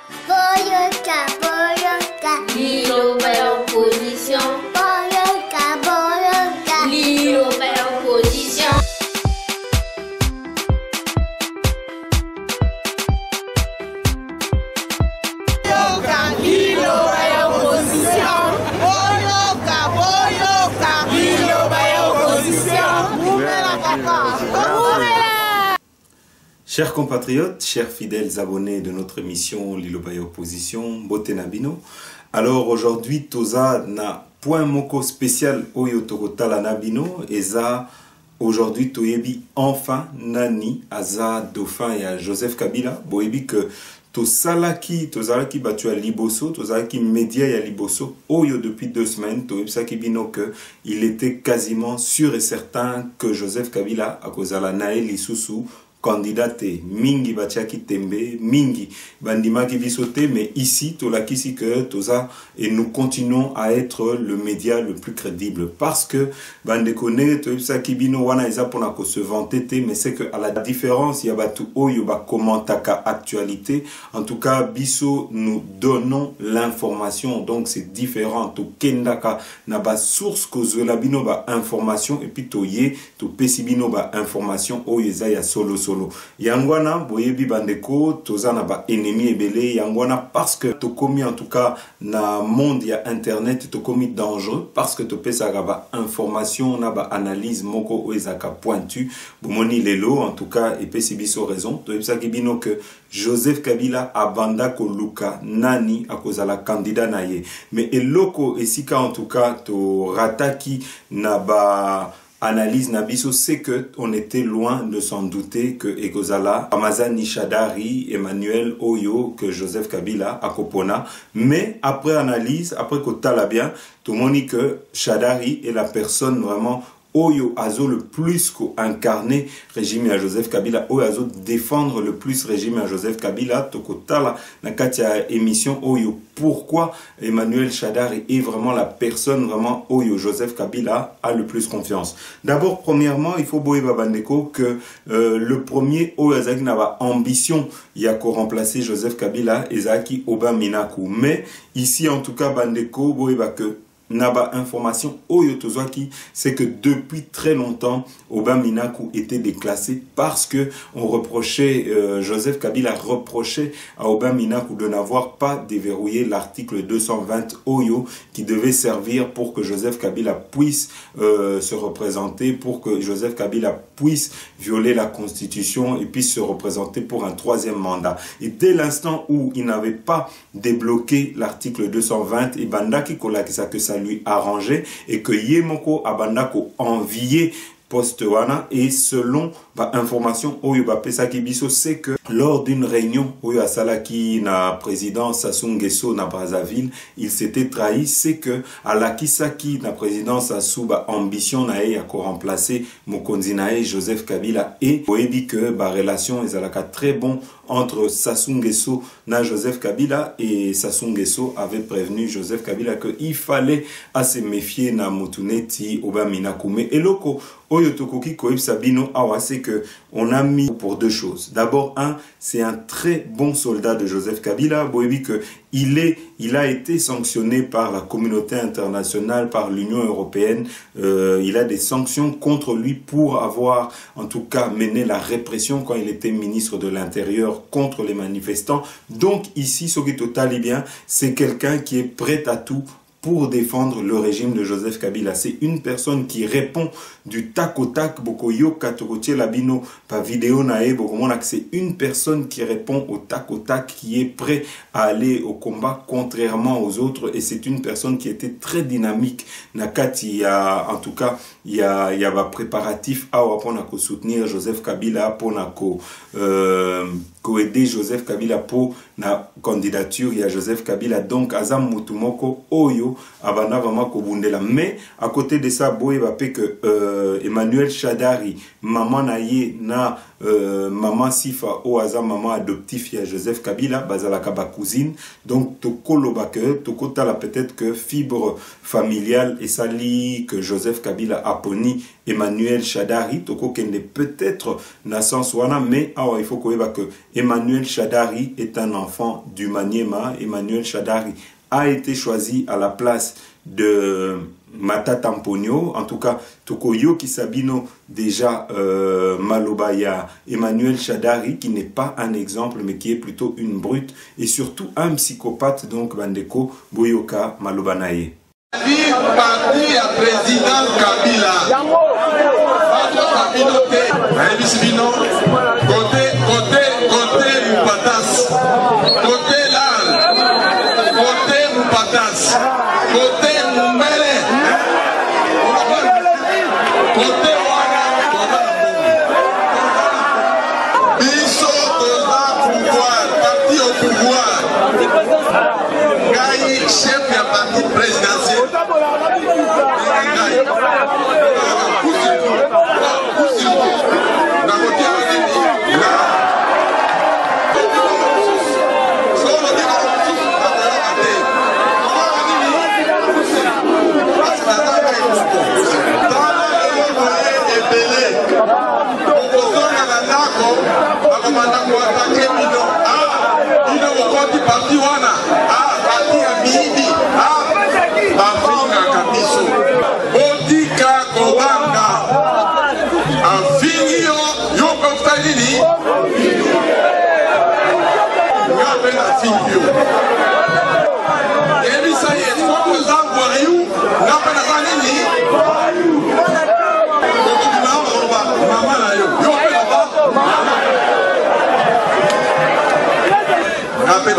Boyoka, boyoka. Liloba ya opposition. Boyoka, boyoka. Liloba ya opposition. Liloba ya opposition. Boyoka, boyoka. Liloba ya opposition. Moumela kaka. Moumela. Chers compatriotes, chers fidèles abonnés de notre émission Liloba ya opposition, Bote Nabino. Alors aujourd'hui, toza na point moko spécial oyo tokotala Nabino eza aujourd'hui toyebi enfin nani aza dauphin ya Joseph Kabila. Boyebi que tozalaki batu ya liboso, tozalaki média ya liboso oyo depuis 2 semaines toyebisaki bino que il était quasiment sûr et certain que Joseph Kabila akozala nae lisusu candidate mingi batiaki tembe mingi bandimaki bisote, mais ici tolakisi que toza et nous continuons à être le média le plus crédible parce que bandekone toyebisaki bino wana eza pona ko se vanter, mais c'est que à la différence il y a batu oyo ba commentaka actualité, en tout cas biso nous donnons l'information, donc c'est différent to kendaka na ba source kozwela bino ba information et puis toye to pesi bino ba information oyo eza ya solo Yangwana boyebi bandeko toza na ba ennemi ebele yangwana parce que to komi en tout cas na monde ya internet to komi dangereux parce que to pesa ba information na ba analyse moko oezaka pointu bomoni lelo en tout cas et pesi biso raison to ebisa kibino que Joseph Kabila abanda ko luka nani akozala candidat na ye, mais eloko esika en tout cas to rataki na ba analyse Nabiso, c'est que on était loin de s'en douter que Ekozala, Amazani Shadari, Emmanuel Oyo, que Joseph Kabila, Akopona. Mais après analyse, après Kotala bien, tout le monde dit que Shadari est la personne vraiment Oyo Azo le plus qu'incarné régime à Joseph Kabila, Oyo Azo défendre le plus régime à Joseph Kabila, Tokotala, Nakatia émission Oyo. Pourquoi Emmanuel Shadari est vraiment la personne vraiment Oyo Joseph Kabila a le plus confiance? D'abord, premièrement, il faut boye babandeko que le premier Oyo Azaki n'a ambition y a qu'à remplacer Joseph Kabila Ezaki Oba Minaku. Mais ici, en tout cas, bandeko boye que Naba information Oyo Tozwaki, c'est que depuis très longtemps, Oba Minaku était déclassé parce que on reprochait, Joseph Kabila reprochait à Oba Minaku de n'avoir pas déverrouillé l'article 220 Oyo qui devait servir pour que Joseph Kabila puisse se représenter, pour que Joseph Kabila puisse violer la constitution et puisse se représenter pour un 3e mandat. Et dès l'instant où il n'avait pas débloqué l'article 220, et Bandaki Kolakisa que ça lui arrangeait et que Yemoko Abandako enviait Postewana, et selon information Oyo Pesaki Biso, c'est que lors d'une réunion Oyo Asalaki na président Sassou Nguesso na Brazzaville, il s'était trahi, c'est que Alakisaki na président Sassou ambition na ya ko remplacer Mokonzi na Joseph Kabila, et Oyebi que relation ezalaka très bon entre Sassou Nguesso na Joseph Kabila, et Sassou Nguesso avait prévenu Joseph Kabila que il fallait à se méfier na Mutuneti Oba Minaku. Mais eloko Oyo Tokoki Koib Sabino Awa, c'est que on a mis pour 2 choses. D'abord, c'est un très bon soldat de Joseph Kabila. Boyebi que il a été sanctionné par la communauté internationale, par l'Union européenne. Il a des sanctions contre lui pour avoir, en tout cas, mené la répression quand il était ministre de l'Intérieur contre les manifestants. Donc ici, ce qui est total bien, c'est quelqu'un qui est prêt à tout pour défendre le régime de Joseph Kabila. C'est une personne qui répond du tac au tac. C'est une personne qui répond au tac, qui est prêt à aller au combat contrairement aux autres. Et c'est une personne qui était très dynamique. Nakati, en tout cas, il y a un préparatif à soutenir Joseph Kabila pour aider Joseph Kabila pour la candidature. Il y a Joseph Kabila. Donc, Azam Mutumoko Oyo Abana vraiment Kobundela. Mais à côté de ça, Boye va que Emmanuel Shadari, maman naye na maman Sifa Oaza, maman adoptif ya Joseph Kabila, bazalaka ba cousine. Donc tokolobake, tokotala peut-être que fibre familiale et sali que Joseph Kabila a poni Emmanuel Shadari, toko kende peut-être naissance wana, mais il faut que Emmanuel Shadari est un enfant du Maniema. Emmanuel Shadari a été choisi à la place de Mata Tamponio. En tout cas, Tokoyo Kisabino déjà Malobaya, Emmanuel Shadari, qui n'est pas un exemple, mais qui est plutôt une brute et surtout un psychopathe, donc Bandeko Boyoka Malobanaye. Parti à président Kabila. Côté Moupatas, côté Lal, côté Moupatas, côté Moumele, côté Wana, Bisso Toza pouvoir, parti au pouvoir, Gaï, chef du parti présidentiel.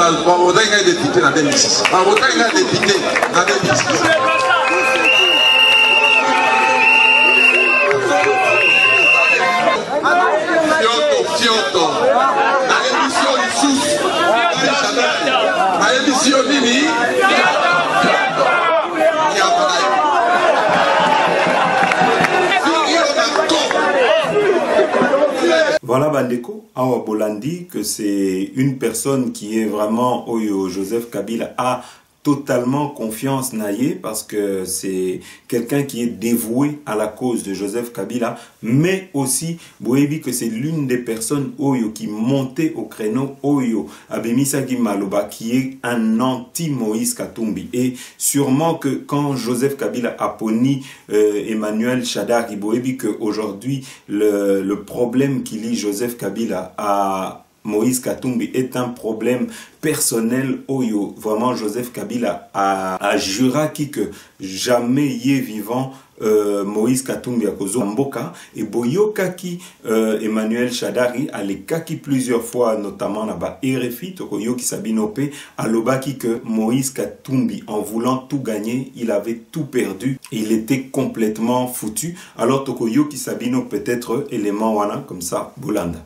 Voter député dans 2006. Voter député dans 2006. Fioto. Dans l'émission Issous. Dans l'émission Nini. Voilà Bandeko, Awa Bolandi, que c'est une personne qui est vraiment, Oyo Joseph Kabila a totalement confiance naïe parce que c'est quelqu'un qui est dévoué à la cause de Joseph Kabila, mais aussi, Boebi, que c'est l'une des personnes Oyo qui montait au créneau Oyo Abemisa Maloba, qui est un anti-Moïse Katumbi. Et sûrement que quand Joseph Kabila a poni Emmanuel Shadari, Boebi, que aujourd'hui le problème qui lie Joseph Kabila à Moïse Katumbi est un problème personnel. Oyo, vraiment Joseph Kabila a juré que jamais y est vivant Moïse Katumbi à cause Mboka et Boyoka qui Emmanuel Shadari a les kaki plusieurs fois, notamment là-bas RFI Tokoyo qui Sabinope à l'obaki que Moïse Katumbi, en voulant tout gagner, il avait tout perdu et il était complètement foutu. Alors Tokoyo qui Sabino peut-être élément wana comme ça Bolanda.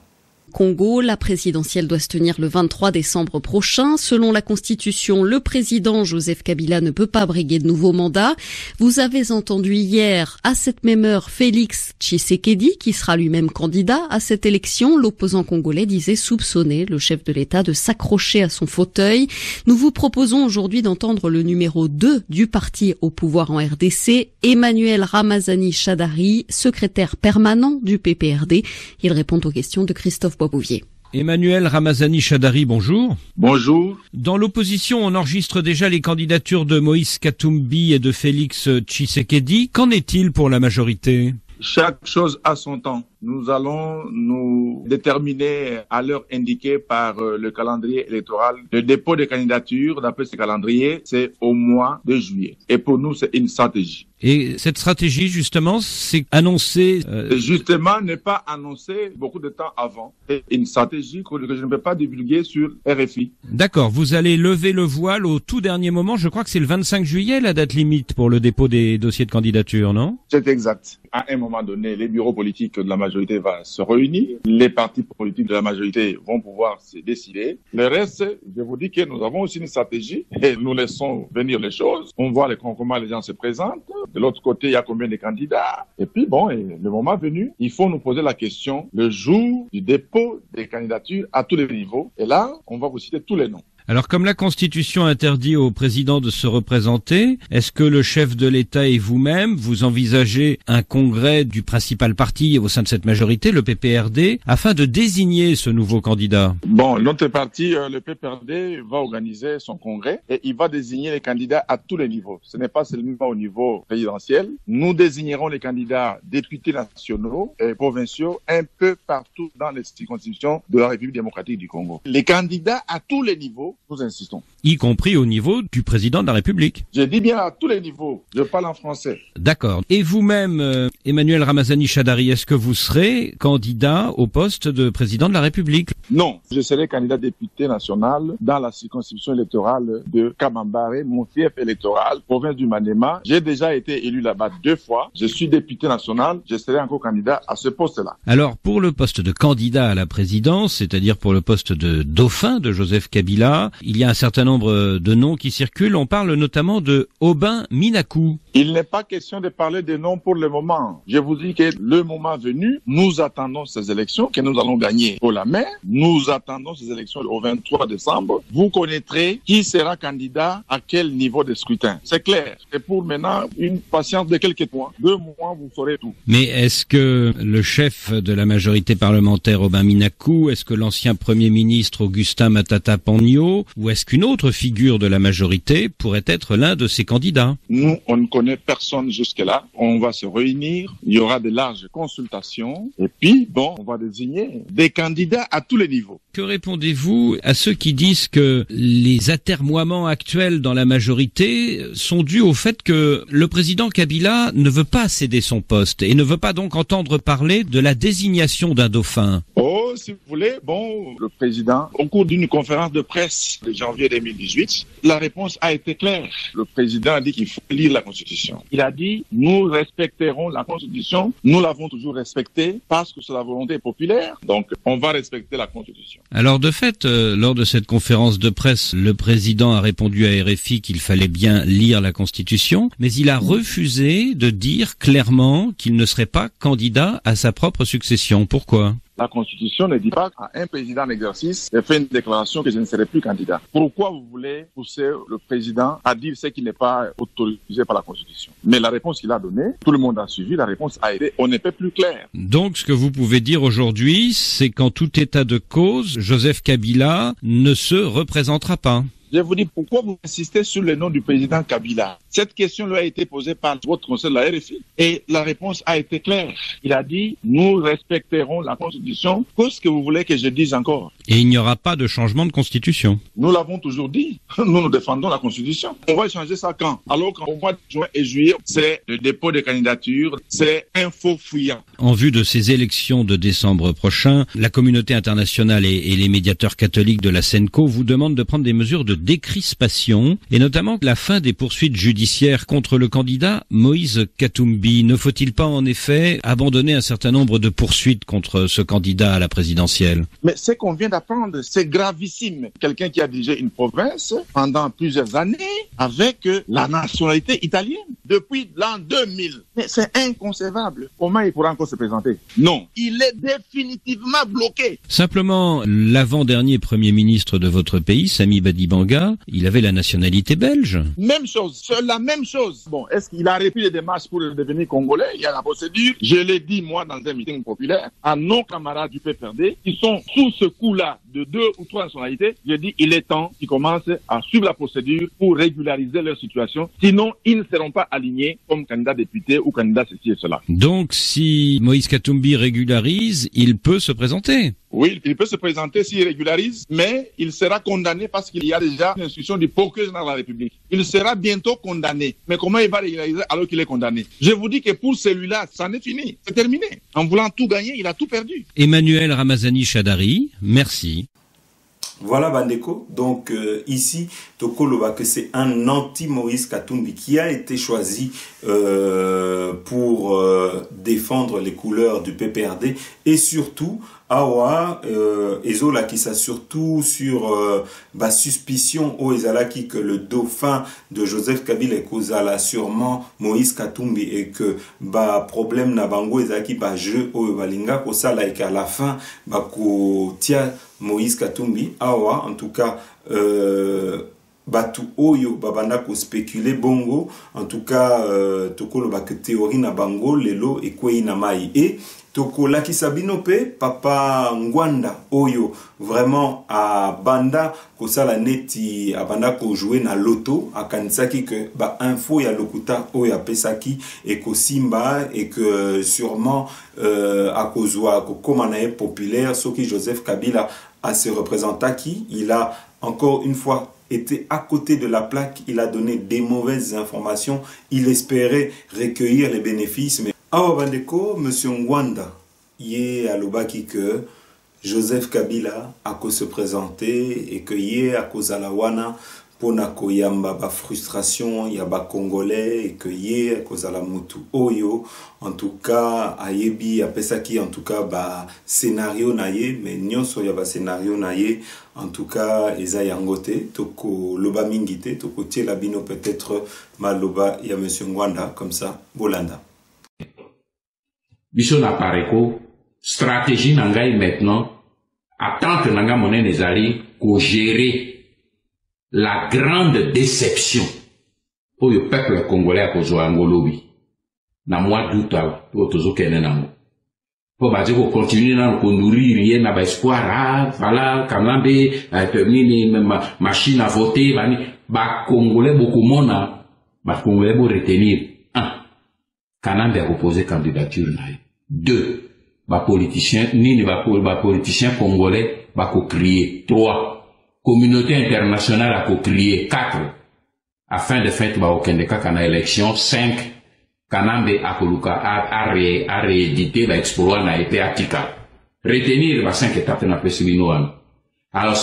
Congo, la présidentielle doit se tenir le 23 décembre prochain. Selon la Constitution, le président Joseph Kabila ne peut pas briguer de nouveaux mandats. Vous avez entendu hier, à cette même heure, Félix Tshisekedi, qui sera lui-même candidat à cette élection. L'opposant congolais disait soupçonner le chef de l'État de s'accrocher à son fauteuil. Nous vous proposons aujourd'hui d'entendre le numéro 2 du parti au pouvoir en RDC, Emmanuel Ramazani Shadari, secrétaire permanent du PPRD. Il répond aux questions de Christophe Boisbouvier. Emmanuel Ramazani Shadari, bonjour. Bonjour. Dans l'opposition, on enregistre déjà les candidatures de Moïse Katumbi et de Félix Tshisekedi. Qu'en est-il pour la majorité ? Chaque chose a son temps. Nous allons nous déterminer à l'heure indiquée par le calendrier électoral. Le dépôt des candidatures, d'après ce calendrier, c'est au mois de juillet. Et pour nous, c'est une stratégie. Et cette stratégie, justement, c'est annoncé... Justement, n'est pas annoncé beaucoup de temps avant. C'est une stratégie que je ne peux pas divulguer sur RFI. D'accord. Vous allez lever le voile au tout dernier moment. Je crois que c'est le 25 juillet, la date limite pour le dépôt des dossiers de candidature, non ? C'est exact. À un moment donné, les bureaux politiques de la majorité vont se réunir. Les partis politiques de la majorité vont pouvoir se décider. Le reste, je vous dis que nous avons aussi une stratégie et nous laissons venir les choses. On voit comment les gens se présentent. De l'autre côté, il y a combien de candidats? Et puis bon, et le moment venu, il faut nous poser la question le jour du dépôt des candidatures à tous les niveaux. Et là, on va vous citer tous les noms. Alors, comme la Constitution interdit au président de se représenter, est-ce que le chef de l'État et vous-même, vous envisagez un congrès du principal parti au sein de cette majorité, le PPRD, afin de désigner ce nouveau candidat? Bon, notre parti, le PPRD, va organiser son congrès et il va désigner les candidats à tous les niveaux. Ce n'est pas seulement au niveau présidentiel. Nous désignerons les candidats députés nationaux et provinciaux un peu partout dans les circonscriptions de la République démocratique du Congo. Les candidats à tous les niveaux, nous insistons. Y compris au niveau du président de la République. Je dis bien à tous les niveaux. Je parle en français. D'accord. Et vous-même, Emmanuel Ramazani Shadari, est-ce que vous serez candidat au poste de président de la République? Non. Je serai candidat député national dans la circonscription électorale de Kabambare, mon fief électoral, province du Maniema. J'ai déjà été élu là-bas 2 fois. Je suis député national. Je serai encore candidat à ce poste-là. Alors, pour le poste de candidat à la présidence, c'est-à-dire pour le poste de dauphin de Joseph Kabila, il y a un certain nombre de noms qui circulent. On parle notamment de Aubin Minakou. Il n'est pas question de parler de noms pour le moment. Je vous dis que le moment venu, nous attendons ces élections que nous allons gagner pour la main. Nous attendons ces élections au 23 décembre. Vous connaîtrez qui sera candidat à quel niveau de scrutin. C'est clair. Et pour maintenant, une patience de quelques mois. 2 mois, vous saurez tout. Mais est-ce que le chef de la majorité parlementaire, Aubin Minakou, est-ce que l'ancien Premier ministre Augustin Matata Ponyo, ou est-ce qu'une autre figure de la majorité pourrait être l'un de ces candidats? Nous, on ne connaît personne jusque-là. On va se réunir, il y aura de larges consultations, et puis, bon, on va désigner des candidats à tous les niveaux. Que répondez-vous à ceux qui disent que les atermoiements actuels dans la majorité sont dus au fait que le président Kabila ne veut pas céder son poste et ne veut pas donc entendre parler de la désignation d'un dauphin? Oh, si vous voulez, bon, le président, au cours d'une conférence de presse de janvier 2018, la réponse a été claire. Le président a dit qu'il faut lire la Constitution. Il a dit, nous respecterons la Constitution, nous l'avons toujours respectée parce que c'est la volonté populaire, donc on va respecter la Constitution. Alors de fait, lors de cette conférence de presse, le président a répondu à RFI qu'il fallait bien lire la Constitution, mais il a refusé de dire clairement qu'il ne serait pas candidat à sa propre succession. Pourquoi ? La Constitution ne dit pas à un président en exercice de faire une déclaration que je ne serai plus candidat. Pourquoi vous voulez pousser le président à dire ce qui n'est pas autorisé par la Constitution? Mais la réponse qu'il a donnée, tout le monde a suivi, la réponse a été on n'est pas plus clair. Donc ce que vous pouvez dire aujourd'hui, c'est qu'en tout état de cause, Joseph Kabila ne se représentera pas. Je vous dis pourquoi vous insistez sur le nom du président Kabila. Cette question lui a été posée par votre conseil de la RFI et la réponse a été claire. Il a dit, nous respecterons la Constitution. Qu'est-ce que vous voulez que je dise encore? Et il n'y aura pas de changement de Constitution. Nous l'avons toujours dit. Nous défendons la Constitution. On va changer ça quand? Alors qu'au mois de juin et juillet, c'est le dépôt des candidatures, c'est un faux fuyant. En vue de ces élections de décembre prochain, la communauté internationale et les médiateurs catholiques de la CENCO vous demandent de prendre des mesures de décrispation et notamment la fin des poursuites judiciaires contre le candidat Moïse Katumbi. Ne faut-il pas en effet abandonner un certain nombre de poursuites contre ce candidat à la présidentielle? Mais ce qu'on vient d'apprendre, c'est gravissime. Quelqu'un qui a dirigé une province pendant plusieurs années avec la nationalité italienne depuis l'an 2000. Mais c'est inconcevable. Comment il pourra encore se présenter? Non, il est définitivement bloqué. Simplement, l'avant-dernier Premier ministre de votre pays, Sami Badibanga, il avait la nationalité belge. Même chose, c'est la même chose. Bon, est-ce qu'il a repris les démarches pour devenir congolais? Il y a la procédure. Je l'ai dit, moi, dans un meeting populaire, à nos camarades du PPRD, qui sont sous ce coup-là de 2 ou 3 nationalités. J'ai dit, il est temps qu'ils commencent à suivre la procédure pour régulariser leur situation. Sinon, ils ne seront pas alignés comme candidat député ou candidat ceci et cela. Donc, si Moïse Katumbi régularise, il peut se présenter? Oui, il peut se présenter s'il régularise, mais il sera condamné parce qu'il y a déjà une instruction du procureur général de la République. Il sera bientôt condamné. Mais comment il va régulariser alors qu'il est condamné? Je vous dis que pour celui-là, ça n'est fini. C'est terminé. En voulant tout gagner, il a tout perdu. Emmanuel Ramazani Shadari, merci. Voilà Bandeko, donc ici Tokoloba que c'est un anti-Moïse Katumbi qui a été choisi pour défendre les couleurs du PPRD et surtout Awa Ezola qui ça surtout sur suspicion au Ezalaki que le dauphin de Joseph Kabila Kozala sûrement Moïse Katumbi et que problème na bango Ezalaki jeu au balinga kosala et qu'à la fin ko tia Moïse Katumbi Awa en tout cas batu oyo babanda ko spéculer bongo en tout cas tokolo que théorie na bango lelo et kwei na mai et toko laki sabino pe papa Ngwanda oyo vraiment a banda ko sala neti a banda ko jouer na loto akanisaki que info ya lokuta oyo apesaki et ko simba et que sûrement a kozwa ko komanae populaire soki Joseph Kabila a se représenta qui il a encore une fois était à côté de la plaque, il a donné des mauvaises informations, il espérait recueillir les bénéfices. Mais Awa Bandeko, monsieur Ngwanda, yé à l'obaki que Joseph Kabila a qu'à se présenter et que yé à cause à la wana pour na koyamba ba frustration ya ba congolais et que yé à cause à la mutu oyo en tout cas ayebi apesaki en tout cas scénario naye mais nyonso ya ba scénario naye en tout cas eza yangote toko loba mingite toko tie la bino peut-être maloba ya monsieur Ngwanda comme ça bolanda biso na pareko stratégie nangai maintenant attente nanga monen ezali ko gérer la grande déception pour le peuple congolais à cause de Angolobi. Na mois d'août, pour tous les gens. Pour baser qu'on continue à nourrir rien, n'a pas espoir, voilà, Kamambe, machine à voter, Congolais beaucoup mona, Congolais pour retenir. 1. Kanambe a proposé candidature. 2. Politicien, politicien congolais, crier. 3. Communauté internationale a co-crié 4 afin de faire une élection. 5 Kanambe a réédité l'exploit n'a été atika. Retenir 5 étapes na pesibino. Alors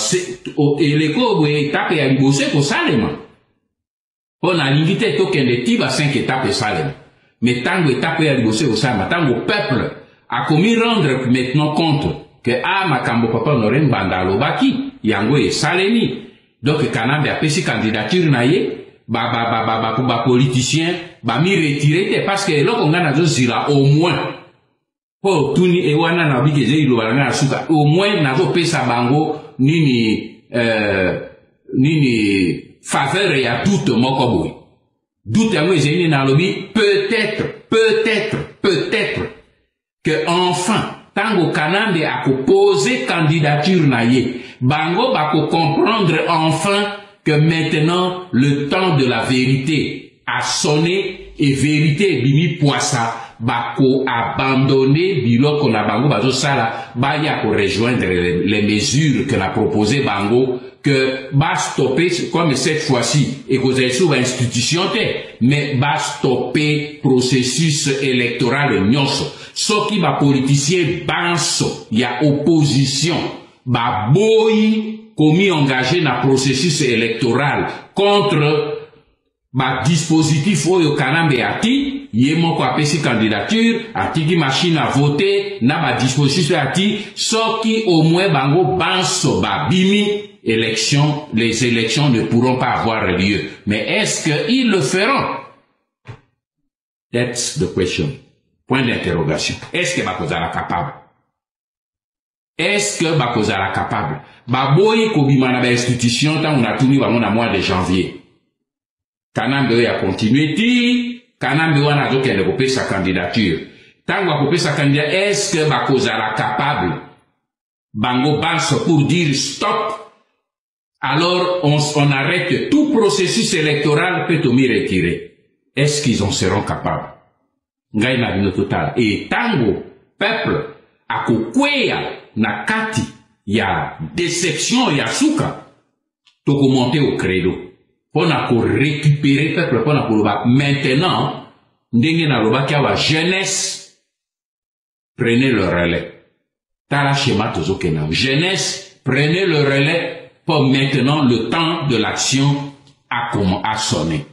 l'écho étape ya libosé ko salema. On a limité token de tiba 5 étapes salema. Mais tango étape ya libosé ko salema, tango peuple a commis rendre maintenant compte que makambo papa noren bandalo baki yango e saleni donc Kanambe a pesi candidature na ye politicien mi retirer parce que loko ngana zo zila au moins po tuni e wana na bigeze ilo balanga suka au moins na zo pesa bango nini faveur ya doute moko boy doute yango ezeni na lobi peut-être que enfin tango Kanambe a posé candidature na ye bango bako comprendre enfin que maintenant le temps de la vérité a sonné et vérité bimi poissa bako abandonner biloko na bango bazo sala baya ko rejoindre les mesures que l'a proposé bango que stopper comme cette fois-ci et que vous sous institution mais stopper processus électoral nyonso soki politicien banso ya opposition boy commis engagé dans processus électoral contre dispositif oyo Kanambe ati yemo ko apesi candidature ati ki machine à voter na dispositif ati soki au moins bango banso bimi les élections ne pourront pas avoir lieu. Mais est-ce qu'ils le feront? That's the question. Point d'interrogation. Est-ce que Bakozala capable? Est-ce que Bakozala capable? Baboyi kobimana ba institution tant on a tuni bango na mois de janvier. Kanambe a continué Kanambe wana zo kende kopesa sa candidature. Tango a kopesa sa candidature, est-ce que Bakozala capable? Bango banso pour dire stop. Alors on arrête tout processus électoral peut on retirer. Est-ce qu'ils en seront capables? Ngai na bino total. Et tango peuple akokwea na kati ya déception ya suka to monter au credo. Pour récupérer peuple pour maintenant ndenge na loba kia wa jeunesse prenez le relais. Tala schéma tozokena. Jeunesse prenez le relais. Pour maintenant, le temps de l'action a sonné.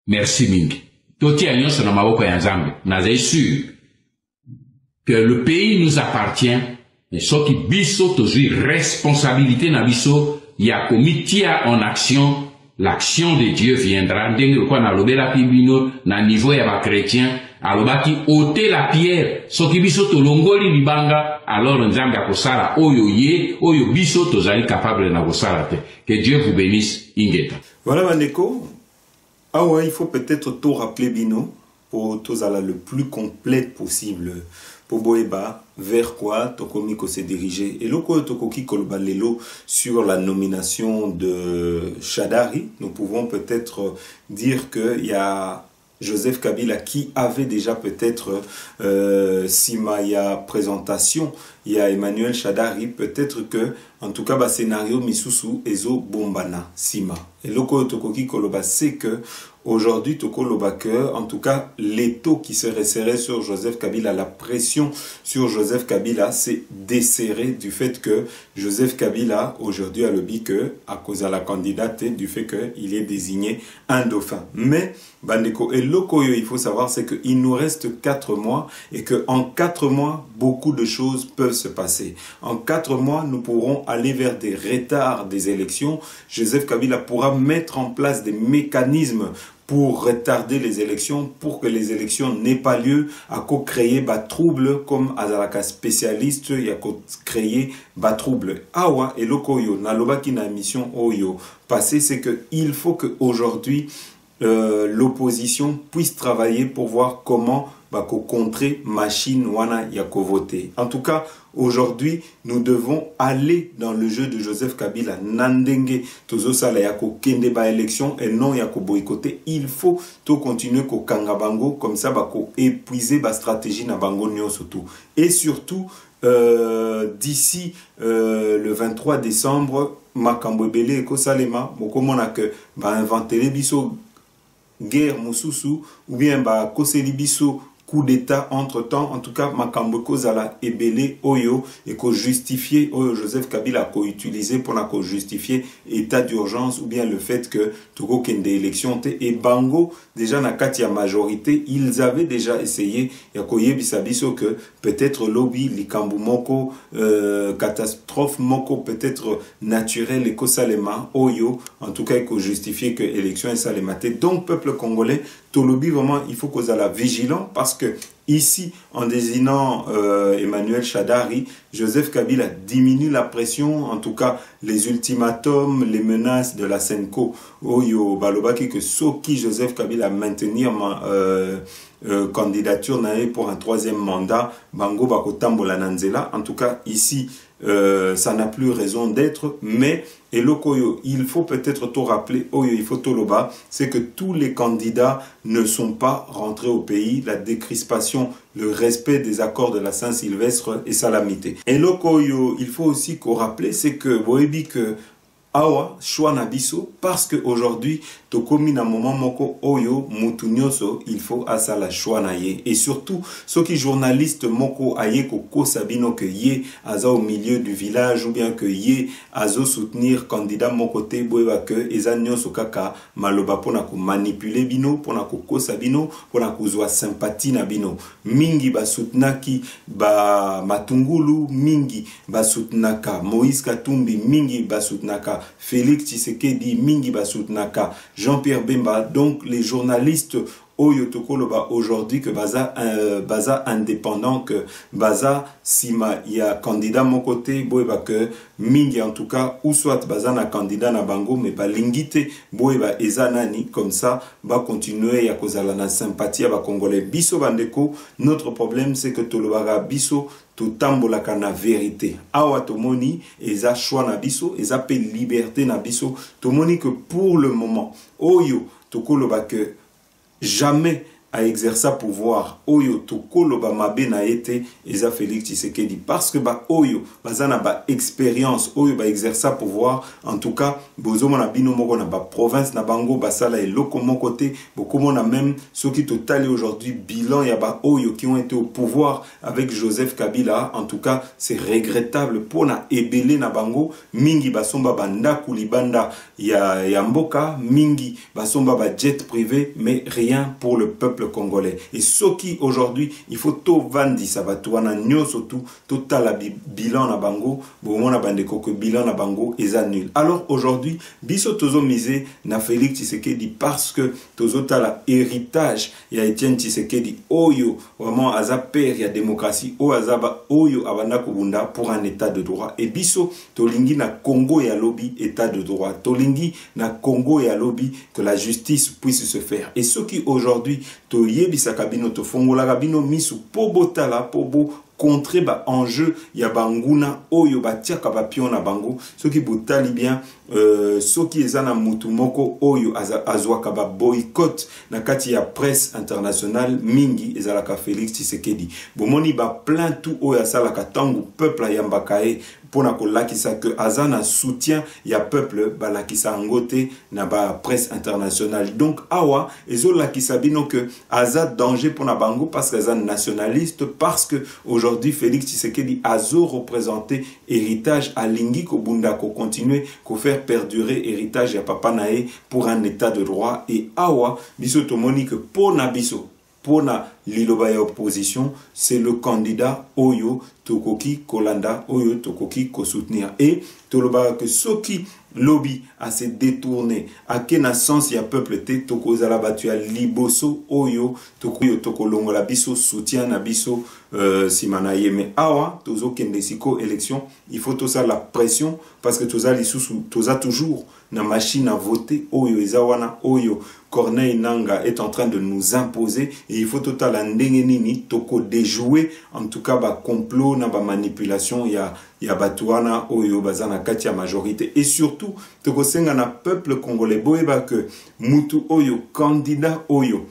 Merci Mingi. Toti Agnon Sonamawoko Yanzambe, n'a sûr que le pays nous appartient, et ce qui biso toujours responsabilité na biso, il y a commis en action, l'action de Dieu viendra. Ndenge quoi na lobela pibino na niveau ya ba chrétien, alobaki ôter la pierre, ce qui biso to longoli libanga, alors Nzambe akosala oyo ye, oyo biso tozali capable na kosala te. Que Dieu vous bénisse ingeta. Voilà Bandeko. Ah ouais, il faut peut-être tout rappeler Bino pour tous à la le plus complet possible. Pour Boeba, vers quoi Tokomiko s'est dirigé. Et loko Tokoki Kolbalelo sur la nomination de Shadari, nous pouvons peut-être dire qu'il y a Joseph Kabila qui avait déjà peut-être Simaya présentation, il y a Emmanuel Shadari, peut-être que en tout cas scénario Misusu Ezo Bombana Sima. Et loko Tokoki Koloba c'est que aujourd'hui, Toko Lobake, en tout cas, l'étau qui se resserrait sur Joseph Kabila, la pression sur Joseph Kabila s'est desserrée du fait que Joseph Kabila, aujourd'hui, a le dit que, à cause de la candidate, du fait qu'il est désigné un dauphin. Mais, Bandeko et Lokoyo, il faut savoir, c'est qu'il nous reste 4 mois et qu'en 4 mois, beaucoup de choses peuvent se passer. En 4 mois, nous pourrons aller vers des retards des élections. Joseph Kabila pourra mettre en place des mécanismes pour retarder les élections, pour que les élections n'aient pas lieu, à co-créer bas trouble, comme Azalaka spécialiste, il y a co-créer bas trouble. Awa et Lokoyo, Naloba qui n'a mission Oyo passé, c'est que il faut que aujourd'hui l'opposition puisse travailler pour voir comment contrer machine wana yako voter. En tout cas, aujourd'hui, nous devons aller dans le jeu de Joseph Kabila. Nandenge tozo sala yako kende ba élection et non yako boycotter. Il faut tout continuer ko kanga bango comme ça ko épuiser ba stratégie na bango nyonso tout. Et surtout d'ici le 23 décembre makambo ebele eko salema mokomona que inventer biso guerre mususu ou bien koseli biso coup d'état entre-temps, en tout cas, makambo kozala ebele oyo et ko justifier oyo Joseph Kabila ko utiliser pour na ko justifier état d'urgence ou bien le fait que toko kende élection te et bango déjà na kati ya majorité, ils avaient déjà essayé ya ko yebisa biso que peut-être lobby likambu moko catastrophe moko peut-être naturelle et ko salema oyo en tout cas ko justifier que élection est salemate. Donc peuple congolais Tolobi, vraiment, il faut qu'on soit vigilant parce que ici, en désignant Emmanuel Shadari, Joseph Kabila diminue la pression, en tout cas les ultimatums, les menaces de la Senko. Oyo balobaki que Soki Joseph Kabila maintenir ma candidature pour un 3e mandat, Bango Bakotambola Nanzela. En tout cas, ici, ça n'a plus raison d'être, mais et Lokoyo, il faut peut-être tout rappeler, Oyo, il faut tout loba, c'est que tous les candidats ne sont pas rentrés au pays, la décrispation, le respect des accords de la Saint-Sylvestre et salamité. Et Lokoyo, il faut aussi qu'on rappelle, c'est que Boebi que awa choix na biso parce que aujourd'hui tokomi na moment moko oyo mutu nyonso il faut asala choix na ye et surtout ceux qui journalistes moko aye ko sabino que ye aza au milieu du village ou bien que ye azo soutenir candidat moko te boeba que eza nyonso kaka maloba pona ko manipuler bino pona ko sabino pona ko zwa sympathie na bino mingi ba soutenaki ba Matungulu mingi ba soutenaka Moïse Katumbi mingi ba soutenaka Félix Tshisekedi mingi basoutenaka Jean-Pierre Bemba. Donc les journalistes oyo tokoloba aujourd'hui que baza indépendant que baza sima ya candidat mon côté boeba que mingi en tout cas ou soit baza na candidat na bango mais balingite boeba eza nani comme ça ba continuer ya kozala na sympathie ba congolais biso bandeko. Notre problème c'est que tolobara biso totambolaka na vérité awa tomoni eza choix na biso eza pe liberté na biso tomoni que pour le moment oyo tokoloba que jamais à exercer pouvoir oyo tokolo ba mabe na ete eza Félix Tshisekedi parce que ba oyo bazana ba expérience oyo ba exercer pouvoir en tout cas bozomo na bino moko na ba province na bango basala eloko moko te bokomo na même ceux qui totali aujourd'hui bilan ya ba oyo qui ont été au pouvoir avec Joseph Kabila. En tout cas c'est regrettable pour na ebele na bango mingi basomba banda kulibanda ya mboka mingi basomba ba jet privé mais rien pour le peuple congolais. Et ce qui aujourd'hui il faut to vandi sabatwana nyoso tout total bilan na bango bomona bandeko que bilan na bango eza nul. Alors aujourd'hui biso tozo misé na Félix Tshisekedi parce que tozo tala héritage ya Etienne Tshisekedi oyo vraiment aza père ya démocratie o azaba oyo abanda kubunda pour un état de droit. Et biso tolingi na Congo ya lobby état de droit, tolingi na Congo ya lobby que la justice puisse se faire. Et ce qui aujourd'hui to yebisa kabino to fongola kabino misu pobotala pobo contre ba enjeu ya banguna oyo batiaka bapion na bango soki botali bien soki ezana mutu moko oyo azwaka ba boycott na kati ya presse internationale mingi ezalaka Félix Tshisekedi bomoni ba plein tout oyo asalaka tangu peuple ayambaka e pona kolakisa que azana soutien ya peuple balakisa ngote na ba presse internationale. Donc awa ezolakisa bino que aza danger pona bango parce que aza nationaliste parce que aujourd'hui Félix Tshisekedi azo représenté héritage à lingi ko bunda ko continuer ko faire perdurer héritage ya papa nae pour un état de droit. Et awa biso tomoni que pona biso pona liloba ya opposition c'est le candidat oyo tokoki kolanda oyo tokoki ko soutenir. Et toloba que soki lobby a se détourné à quel sens ya peuple te tokozala batu ya liboso oyo tokoyo tokolongola biso soutien na biso simana ye. Mais awa tozo kende siko élection il faut tout ça la pression parce que toza lisusu toza toujours na machine à voter oyo ezawana oyo Corneille Nanga est en train de nous imposer et il faut total la ndenge nini toko déjouer en tout cas ba complot na ba manipulation ya batuana oyo bazana kati ya majorité. Et surtout toko senga na peuple congolais boyeba que mutu oyo candidat oyo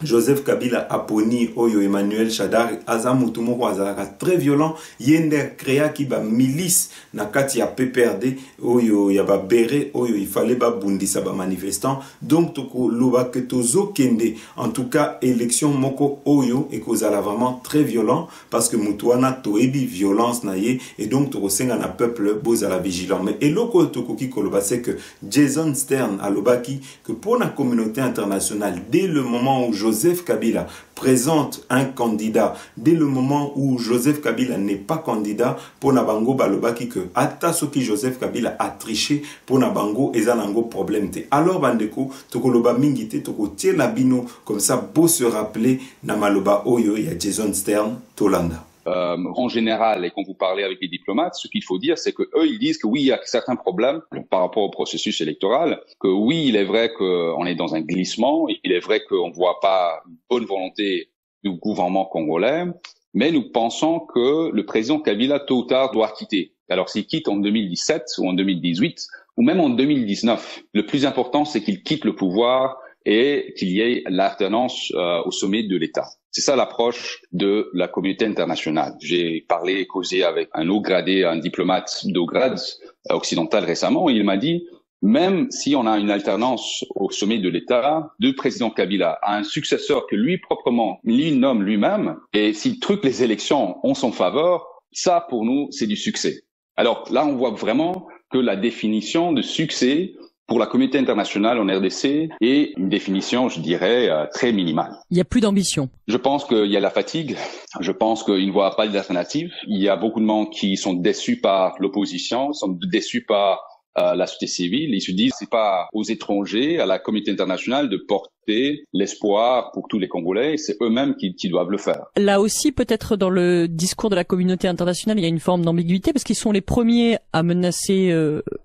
Joseph Kabila aponi oyo Emmanuel Shadar azamutu moko azalaka très violent yende créa ki ba milice na kati ya PPRD oyo ya ba bere oyo il fallait ba bundisa ba manifestants. Donc toko loba que tozo kende en tout cas élection moko oyo et kozala vraiment très violent parce que mutuana toebi violence na ye et donc toko senga na peuple bozala vigilant. Mais eloko toko ki koloba c'est que Jason Stern alobaki que pour la communauté internationale dès le moment où Joseph Kabila présente un candidat, dès le moment où Joseph Kabila n'est pas candidat, pour Nabango balobaki que ata soki Joseph Kabila a triché pour Nabango ezanango problème te. Alors bandeko tokoloba mingite toko tie na bino comme ça beau se rappeler na maloba oyo ya Jason Stern Tolanda. En général, et quand vous parlez avec les diplomates, ce qu'il faut dire, c'est que eux, ils disent que oui, il y a certains problèmes par rapport au processus électoral, que oui, il est vrai qu'on est dans un glissement, il est vrai qu'on ne voit pas une bonne volonté du gouvernement congolais, mais nous pensons que le président Kabila, tôt ou tard, doit quitter. Alors, s'il quitte en 2017 ou en 2018, ou même en 2019, le plus important, c'est qu'il quitte le pouvoir et qu'il y ait l'alternance au sommet de l'État. C'est ça l'approche de la communauté internationale. J'ai causé avec un haut gradé, un diplomate de haut grade occidental récemment, et il m'a dit, même si on a une alternance au sommet de l'État, le président Kabila a un successeur que lui proprement, lui nomme lui-même, et s'il truque les élections en son faveur, ça pour nous, c'est du succès. Alors là, on voit vraiment que la définition de succès pour la communauté internationale en RDC est une définition, je dirais, très minimale. Il n'y a plus d'ambition. Je pense qu'il y a la fatigue. Je pense qu'ils ne voient pas d'alternative. Il y a beaucoup de gens qui sont déçus par l'opposition, sont déçus par la société civile. Ils se disent c'est pas aux étrangers, à la communauté internationale de porter l'espoir pour tous les Congolais, c'est eux-mêmes qui doivent le faire. Là aussi, peut-être dans le discours de la communauté internationale, il y a une forme d'ambiguïté parce qu'ils sont les premiers à menacer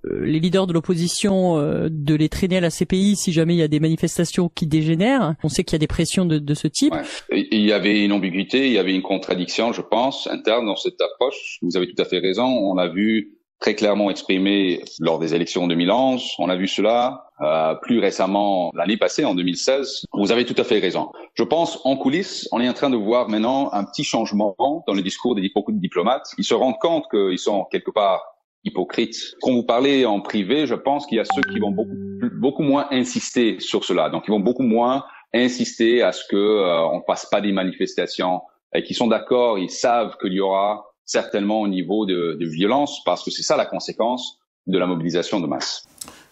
les leaders de l'opposition de les traîner à la CPI si jamais il y a des manifestations qui dégénèrent. On sait qu'il y a des pressions de ce type. Ouais. Il y avait une ambiguïté, il y avait une contradiction, je pense, interne dans cette approche. Vous avez tout à fait raison. On a vu très clairement exprimé lors des élections en 2011. On a vu cela plus récemment l'année passée, en 2016. Vous avez tout à fait raison. Je pense, en coulisses, on est en train de voir maintenant un petit changement dans le discours des beaucoup de diplomates. Ils se rendent compte qu'ils sont quelque part hypocrites. Quand vous parlez en privé, je pense qu'il y a ceux qui vont beaucoup moins insister sur cela. Donc, ils vont beaucoup moins insister à ce que on passe pas des manifestations et qui sont d'accord, ils savent qu'il y aura certainement au niveau de violence, parce que c'est ça la conséquence de la mobilisation de masse.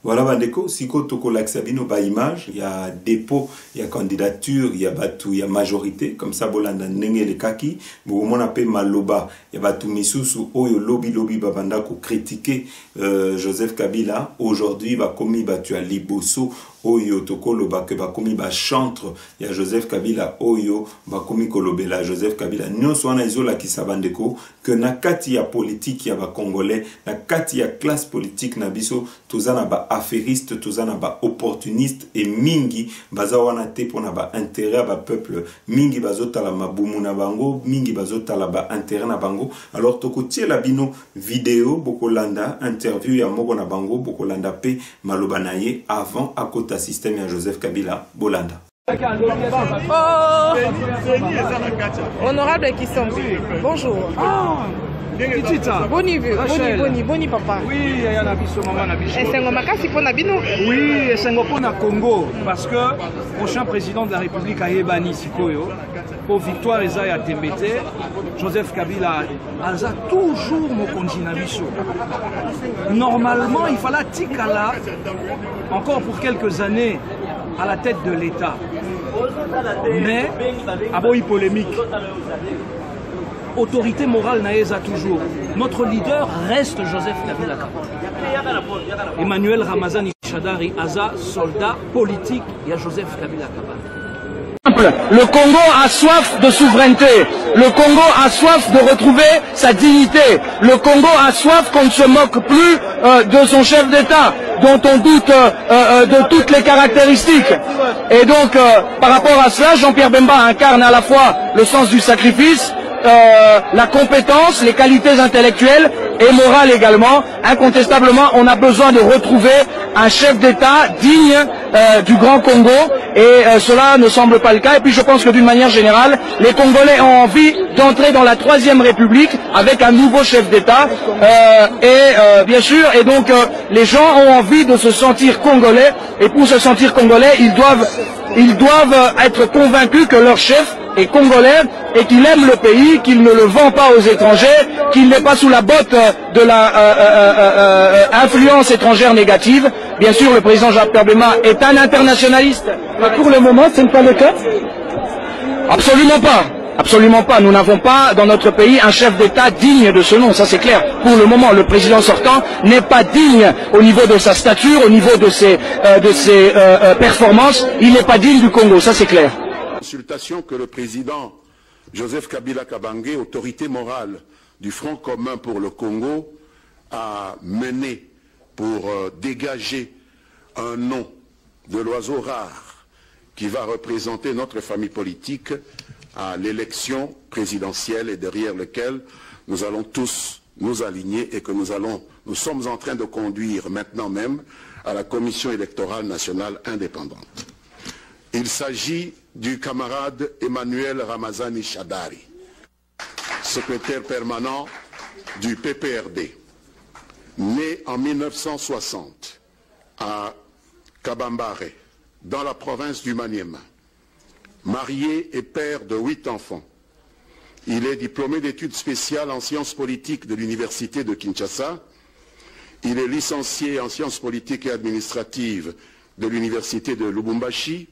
Voilà, Bandeko, siko toko laksabino ba image, il y a dépôt, il y a candidature, il y a batou, il y a majorité, comme ça bolanda nenge le kaki, bon on appelle maloba, il y a batou misusu, oyo lobby babanda ko critiquer Joseph Kabila, aujourd'hui ba komi batu à liboso, oyo tokolo ba ke ba komi ba chantre, il y a Joseph Kabila, oyo ba komi kolobela Joseph Kabila, nyonso wana izola kisa Bandeko, que na kati ya politique ya ba congolais, na kati ya classe politique na biso, tozana ba affairiste, tozana ba opportuniste et mingi baza wana te pona ba intérêt ba peuple, mingi bazota la mabumu na bango, mingi bazota la ba intérêt na bango. Alors toko tie la bino vidéo bokolanda interview ya moko na bango bokolanda pe maloba na ye avant akota système ya Joseph Kabila bolanda. Honorable Kissambi, bonjour. Boni papa. Oui, il y a un abisso maman abisso. Et c'est un makasi pour Nabino. Oui, c'est un pour na Congo parce que prochain président de la République a Ebani Sikoyo pour victoire Ezaya Tembete, Joseph Kabila a toujours mon continent abisso. Normalement, il fallait Tikala encore pour quelques années à la tête de l'État. Mais aboyi polémique. Autorité morale naïsa toujours. Notre leader reste Joseph Kabila. Emmanuel Ramazani Shadari Aza, soldat politique, il y a Joseph Kabila. Le Congo a soif de souveraineté. Le Congo a soif de retrouver sa dignité. Le Congo a soif qu'on ne se moque plus de son chef d'État, dont on doute de toutes les caractéristiques. Et donc, par rapport à cela, Jean-Pierre Bemba incarne à la fois le sens du sacrifice, la compétence, les qualités intellectuelles et morales également. Incontestablement, on a besoin de retrouver un chef d'État digne du Grand Congo et cela ne semble pas le cas. Et puis je pense que d'une manière générale, les Congolais ont envie d'entrer dans la Troisième République avec un nouveau chef d'État bien sûr, et donc les gens ont envie de se sentir congolais, et pour se sentir congolais, ils doivent être convaincus que leur chef est congolais et qu'il aime le pays, qu'il ne le vend pas aux étrangers, qu'il n'est pas sous la botte de la influence étrangère négative. Bien sûr, le président Jean-Pierre Bemba est un internationaliste. Mais pour le moment, ce n'est pas le cas? Absolument pas. Absolument pas. Nous n'avons pas dans notre pays un chef d'État digne de ce nom, ça c'est clair. Pour le moment, le président sortant n'est pas digne au niveau de sa stature, au niveau de ses performances. Il n'est pas digne du Congo, ça c'est clair. Consultation que le président Joseph Kabila Kabange, autorité morale du Front commun pour le Congo, a menée pour dégager un nom de l'oiseau rare qui va représenter notre famille politique à l'élection présidentielle et derrière lequel nous allons tous nous aligner et que nous sommes en train de conduire maintenant même à la Commission électorale nationale indépendante. Il s'agit du camarade Emmanuel Ramazani Shadari, secrétaire permanent du PPRD, né en 1960 à Kabambare, dans la province du Maniema, marié et père de 8 enfants. Il est diplômé d'études spéciales en sciences politiques de l'université de Kinshasa. Il est licencié en sciences politiques et administratives de l'université de Lubumbashi.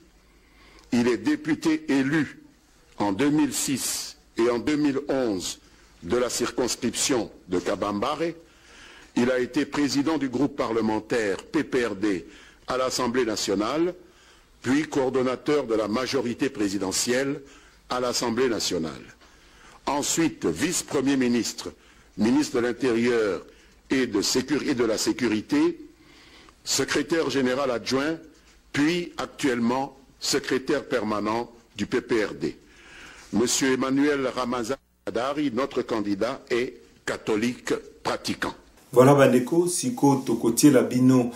Il est député élu en 2006 et en 2011 de la circonscription de Kabambare. Il a été président du groupe parlementaire PPRD à l'Assemblée nationale, puis coordonnateur de la majorité présidentielle à l'Assemblée nationale. Ensuite, vice-premier ministre, ministre de l'Intérieur et de la Sécurité, secrétaire général adjoint, puis actuellement secrétaire permanent du PPRD. Monsieur Emmanuel Ramazani Shadari, notre candidat, est catholique pratiquant. Voilà bandeko siko tokotie la bino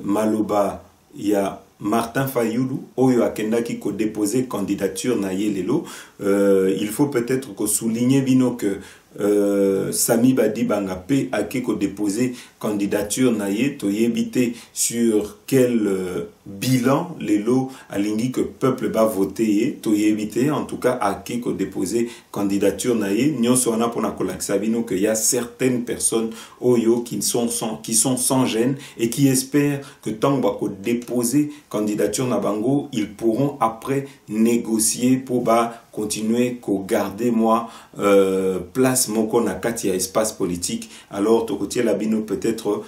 maloba ya Martin Fayulu oyo akendaki ko déposer candidature na yelelo. Il faut peut-être ko souligner bino que Sami Badi Bangapé a ko déposer candidature na ye to yebite sur quel bilan lelo alingi que peuple va voter to yebite en tout cas a ko déposer candidature na ye nyonso wana pona kolakisa bino que il y a certaines personnes oyo qui sont sans gêne et qui espèrent que tant ba ko déposer candidature na bango ils pourront après négocier pour continuer ko garder moi place moko na kati ya espace politique. Alors tokotie la bino peut-être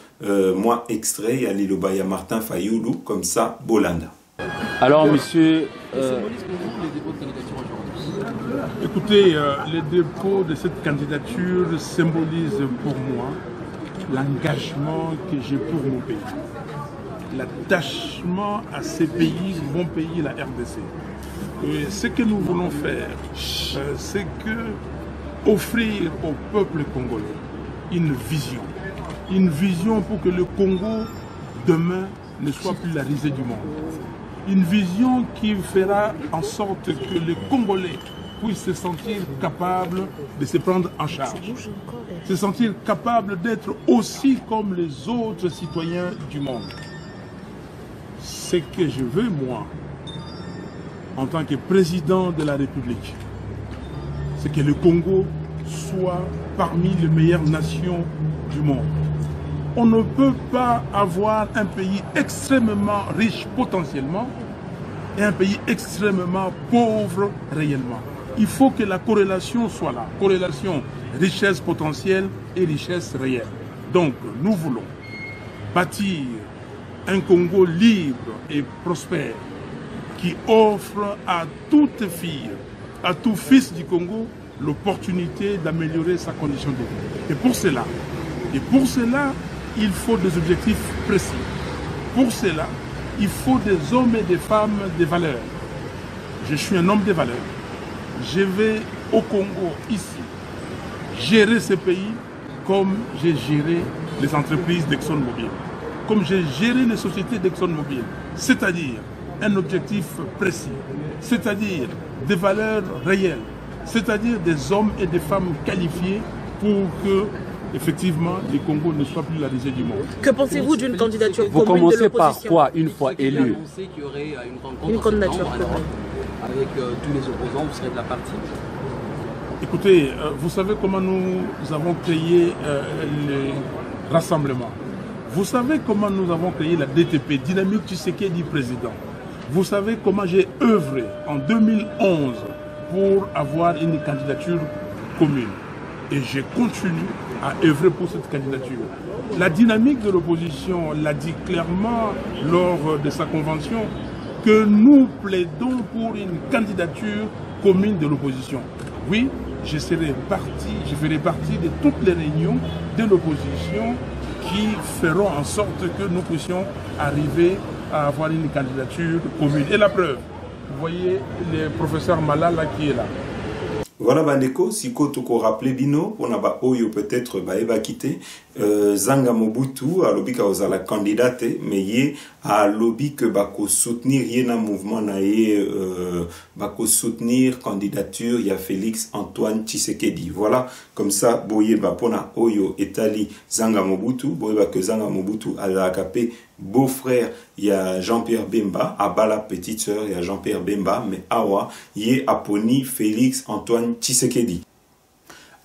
moi extrait ya liloba ya Martin Fayulu comme ça Bolanda. Alors monsieur écoutez, le dépôt de cette candidature symbolise pour moi l'engagement que j'ai pour mon pays, l'attachement à ce pays, mon pays, la RDC. Et ce que nous voulons faire, c'est que offrir au peuple congolais une vision pour que le Congo demain ne soit plus la risée du monde. Une vision qui fera en sorte que les Congolais puissent se sentir capables de se prendre en charge, se sentir capables d'être aussi comme les autres citoyens du monde. Ce que je veux, moi, en tant que président de la République, c'est que le Congo soit parmi les meilleures nations du monde. On ne peut pas avoir un pays extrêmement riche potentiellement et un pays extrêmement pauvre réellement. Il faut que la corrélation soit là, corrélation richesse potentielle et richesse réelle. Donc nous voulons bâtir un Congo libre et prospère qui offre à toute fille, à tout fils du Congo, l'opportunité d'améliorer sa condition de vie. Et pour cela, il faut des objectifs précis. Pour cela, il faut des hommes et des femmes de valeur. Je suis un homme de valeur. Je vais au Congo, ici, gérer ce pays comme j'ai géré les entreprises d'ExxonMobil, comme j'ai géré les sociétés d'ExxonMobil, c'est-à-dire un objectif précis, c'est-à-dire des valeurs réelles, c'est-à-dire des hommes et des femmes qualifiés pour que, effectivement, le Congo ne soit plus la risée du monde. Que pensez-vous d'une candidature commune de l'opposition? Vous commencez par quoi une fois élu? Il a annoncé qu'il y aurait une candidature commune. Avec tous les opposants, vous serez de la partie? Écoutez, vous savez comment nous avons créé le rassemblement. Vous savez comment nous avons créé la DTP, Dynamique Tshisekedi Président. Vous savez comment j'ai œuvré en 2011 pour avoir une candidature commune. Et je continue à œuvrer pour cette candidature. La dynamique de l'opposition l'a dit clairement lors de sa convention que nous plaidons pour une candidature commune de l'opposition. Oui, je ferai partie de toutes les réunions de l'opposition qui feront en sorte que nous puissions arriver à avoir une candidature commune. Et la preuve, vous voyez le professeur Malala qui est là. Voilà bandeko siko toko rappelé bino on a ba oyo peut-être ba eba quitté Zanga Mobutu a lobby ka ozala candidate mais yé a lobby que ba ko soutenir yena mouvement na yé ba ko soutenir candidature ya Félix Antoine Tshisekedi. Voilà comme ça boye ba pona oyo etali Zanga Mobutu boye ba que Zanga Mobutu a la capé beau-frère, il y a Jean-Pierre Bemba, Abala petite sœur, il y a Jean-Pierre Bemba, mais Awa, il y a Aponi Félix Antoine Tshisekedi.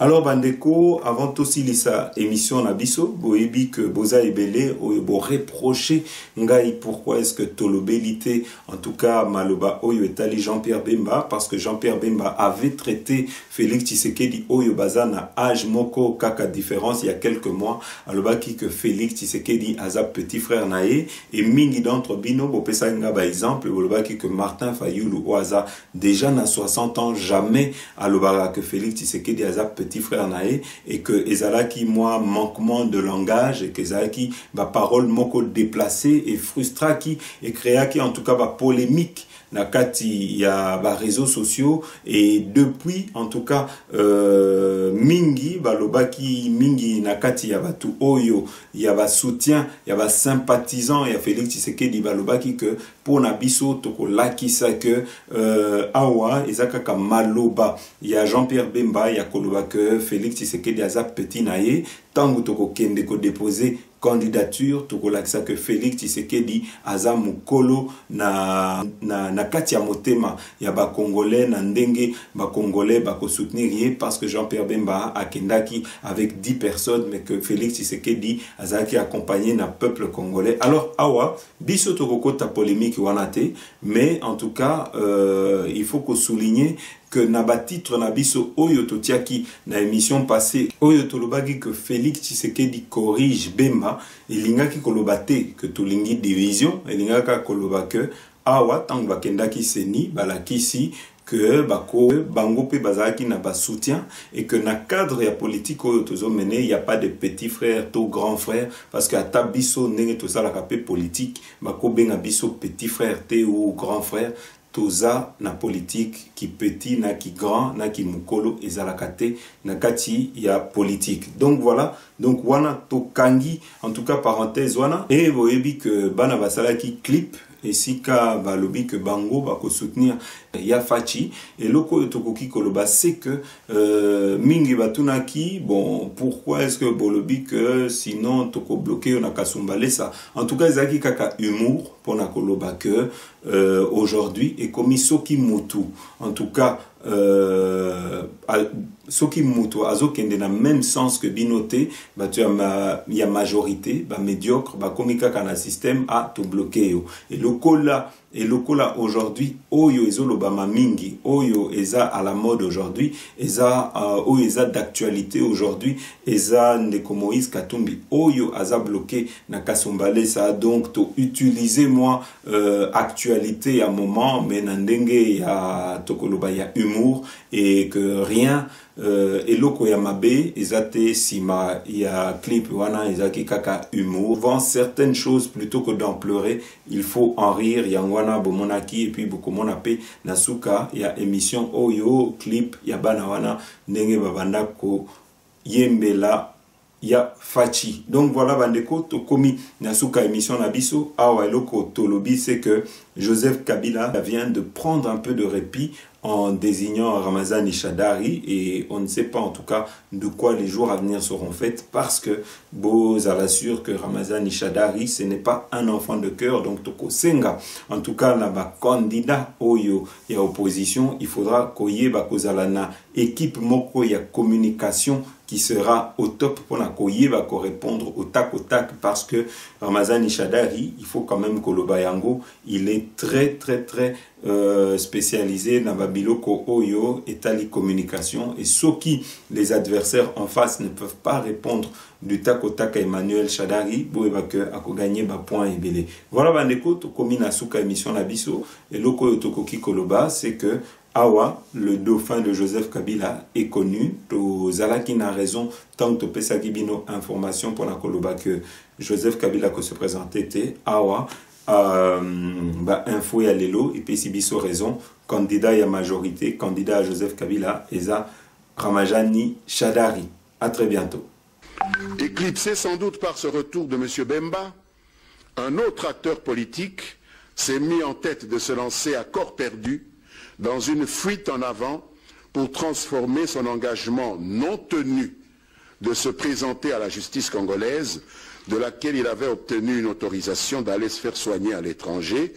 Alors bandeko, avant aussi lisa émission nabiso, boebi que boza ebele bo reprocher ngai pourquoi est-ce que tolobelité en tout cas maloba oyo etali Jean-Pierre Bemba parce que Jean-Pierre Bemba avait traité Félix Tshisekedi oyo bazana âge moko kaka différence il y a quelques mois alobaki que Félix Tshisekedi aza petit frère nae et mingi d'entre bino bo pesa nga ba exemple alobaki que Martin Fayulu oaza déjà na 60 ans jamais alobara que Félix Tshisekedi aza petit frère nae et que ezalaki moi manquement de langage et que ezalaki ba parole moko déplacée et frustraki et créaki en tout cas ba polémique na kati ya ba réseaux sociaux et depuis en tout cas mingi balobaki mingi na kati ya batu oyo ya ba soutien ya ba sympathisant ya Félix Tshisekedi balobaki que pour na biso toko lakisa que awa ezaka maloba ya Jean-Pierre Bemba ya koloba que Félix Tshisekedi aza petit naye tango toko kende ko déposer candidature tokolakisa que Félix Tshisekedi aza mukolo na kati ya motema ya ba congolais na ndenge ba congolais ba ko soutenir parce que Jean-Pierre Bemba akendaki avec 10 personnes mais que Félix Tshisekedi azaki accompagné na peuple congolais. Alors awa biso tokokota polémique wanate mais en tout cas il faut que souligner que na ba titre na biso oyo totiaki na émission passée oyo tolobaki que Félix Tshisekedi corrige Bemba elingaki kolobate que tolingi division elingaka koloba que awa tango bakendaki seni balakisi que bako bango pe bazaki na ba soutien et que na cadre ya politique oyo tozo mené il y a pas de petit frère to grand frère parce que ata biso ndenge to sala ka politique bako benga biso petit frère te ou grand frère toza na politique qui petit na qui grand na qui mukolo ezalakate na kati ya politique. Donc voilà, donc wana to kangi en tout cas parenthèse wana et boyebi que bana basala ki clip et si ka balobi que bango bako soutenir ya fachi et loko tokoki koloba c'est que mingi batunaki bon pourquoi est-ce que bolobi que sinon toko bloqué on a kasumbalé ça en tout cas ezaki kaka humour pour na koloba que aujourd'hui et comme soki mutu en tout cas soki mutu azokende na même sens que binoté ba tu ya majorité ba médiocre ba komika kana système a tout bloqué yo et lokola aujourd'hui oyo ezoloba mingi oyo eza à la mode aujourd'hui eza oyo eza d'actualité aujourd'hui eza ndeko Moïse Katumbi oyo aza bloqué na Kasumbale ça donc to utiliser moi actualité à moment mais na ndenge ya tokoloba ya humour et que rien eloko ya mabe ezate sima ya clip wana ezaki kaka humour vend certaines choses plutôt que d'en pleurer il faut en rire yangwana bomonaki et puis bokomona pe nasuka ya émission oyo clip ya bana wana ndenge babanda ko yembela ya fachi. Donc voilà bandeko tokomi nasuka émission na biso awa eloko tolobi c'est que Joseph Kabila vient de prendre un peu de répit en désignant Ramazani Shadari et on ne sait pas en tout cas de quoi les jours à venir seront faits parce que Boza l'assure que Ramazani Shadari ce n'est pas un enfant de cœur donc Toko Senga en tout cas là-bas candidat oyo ya opposition il faudra koye bakozalana équipe moko ya communication qui sera au top pour la koye va répondre au tac parce que Ramazani Shadari il faut quand même que le Bayango il est très spécialisé dans Babiloko Oyo et Tali Communication et ceux qui les adversaires en face ne peuvent pas répondre du tac au tac à Emmanuel Shadari pour gagner ba point et belé. Voilà bandeko to komina suka émission na biso et loko yotokoki koloba c'est que Awa, le dauphin de Joseph Kabila, est connu. To Zalaki n'a raison tant que Pesaki Bino information pour la koloba que Joseph Kabila que se présentait Awa. Info ya lelo et puis si biso raison candidat à majorité candidat à Joseph Kabila eza Ramazani Shadari. À très bientôt. Éclipsé sans doute par ce retour de M. Bemba, un autre acteur politique s'est mis en tête de se lancer à corps perdu dans une fuite en avant pour transformer son engagement non tenu de se présenter à la justice congolaise, de laquelle il avait obtenu une autorisation d'aller se faire soigner à l'étranger,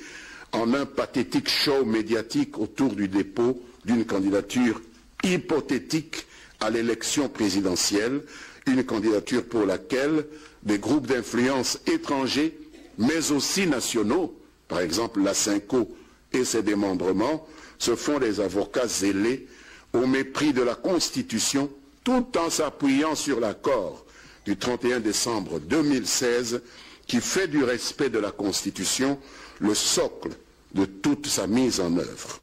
en un pathétique show médiatique autour du dépôt d'une candidature hypothétique à l'élection présidentielle, une candidature pour laquelle des groupes d'influence étrangers, mais aussi nationaux, par exemple la SENCO et ses démembrements, se font des avocats zélés au mépris de la Constitution, tout en s'appuyant sur l'accord du 31 décembre 2016 qui fait du respect de la Constitution le socle de toute sa mise en œuvre.